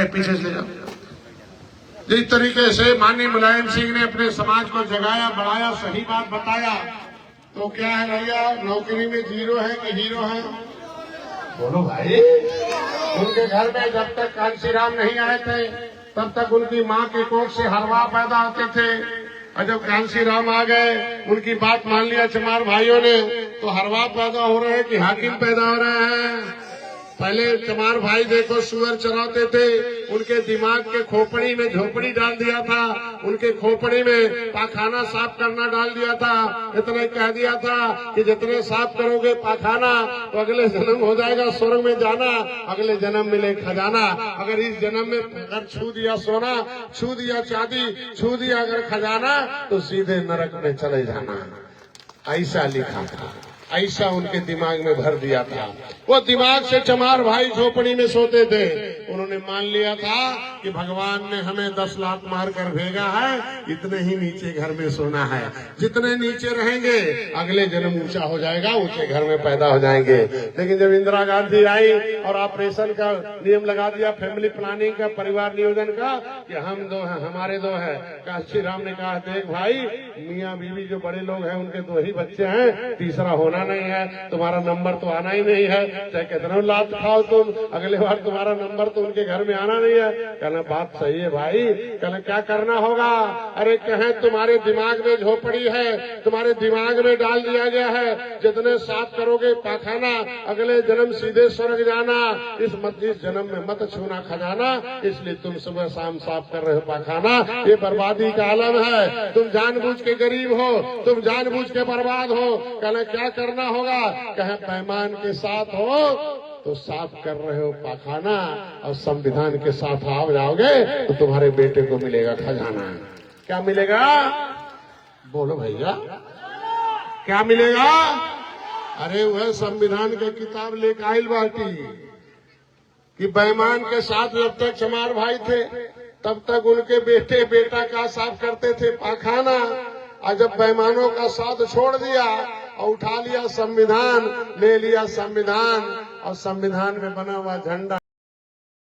पीछे ले जाओ। जिस तरीके से माननीय मुलायम सिंह ने अपने समाज को जगाया, बढ़ाया, सही बात बताया, तो क्या है भैया, नौकरी में जीरो है कि हीरो है? बोलो भाई। उनके घर में जब तक कांशीराम नहीं आए थे तब तक उनकी माँ के कोख से हरवा पैदा होते थे, और जब कांशीराम आ गए उनकी बात मान लिया चमार भाइयों ने, तो हरवा पैदा हो रहे हैं कि हाकिम पैदा हो रहे हैं। पहले चमार भाई देखो सुअर चराते थे, उनके दिमाग के खोपड़ी में झोपड़ी डाल दिया था, उनके खोपड़ी में पाखाना साफ करना डाल दिया था। इतना ही कह दिया था कि जितने साफ करोगे पाखाना तो अगले जन्म हो जाएगा स्वर्ग में जाना, अगले जन्म मिले खजाना। अगर इस जन्म में अगर छू दिया सोना, छू दिया चांदी, छू दिया अगर खजाना, तो सीधे नरक में चले जाना। ऐसा लिखा था, ऐसा उनके दिमाग में भर दिया था। वो दिमाग से चमार भाई झोपड़ी में सोते थे। उन्होंने मान लिया था कि भगवान ने हमें 10 लाख मार कर भेजा है, इतने ही नीचे घर में सोना है। जितने नीचे रहेंगे अगले जन्म ऊंचा हो जाएगा, ऊंचे घर में पैदा हो जाएंगे। लेकिन जब इंदिरा गांधी आई और ऑपरेशन का नियम लगा दिया, फैमिली प्लानिंग का, परिवार नियोजन का, कि हम 2 हैं, हमारे 2 हैं, कांशीराम ने कहा देख भाई, मियाँ बीवी जो बड़े लोग हैं उनके 2 ही बच्चे हैं, तीसरा होना नहीं है, तुम्हारा नंबर तो आना ही नहीं है, चाहे कितना लात खाओ तुम, अगले बार तुम्हारा नंबर तो उनके घर में आना नहीं है। कहना बात सही है भाई। कहना क्या करना होगा? अरे कहें तुम्हारे दिमाग में झोपड़ी है, तुम्हारे दिमाग में डाल दिया गया है, जितने साफ करोगे पाखाना, अगले जन्म सीधे स्वर्ग जाना, इस जन्म में मत छूना खजाना, इसलिए तुम सुबह शाम साफ कर रहे हो पाखाना। ये बर्बादी का आलम है। तुम जानबूझ के गरीब हो, तुम जानबूझ के बर्बाद हो। कहना क्या करना होगा? कहें पैमान के साथ हो तो साफ कर रहे हो पाखाना, और संविधान के साथ आ जाओगे तो तुम्हारे बेटे को मिलेगा खजाना। क्या मिलेगा? बोलो भैया, क्या मिलेगा? अरे वह संविधान की किताब लेकर आइल बाटी कि बेईमान के साथ जब तक चमार भाई थे तब तक उनके बेटे बेटा का साफ करते थे पाखाना, और जब बेईमानों का साथ छोड़ दिया और उठा लिया संविधान, ले लिया संविधान, और संविधान में बना हुआ झंडा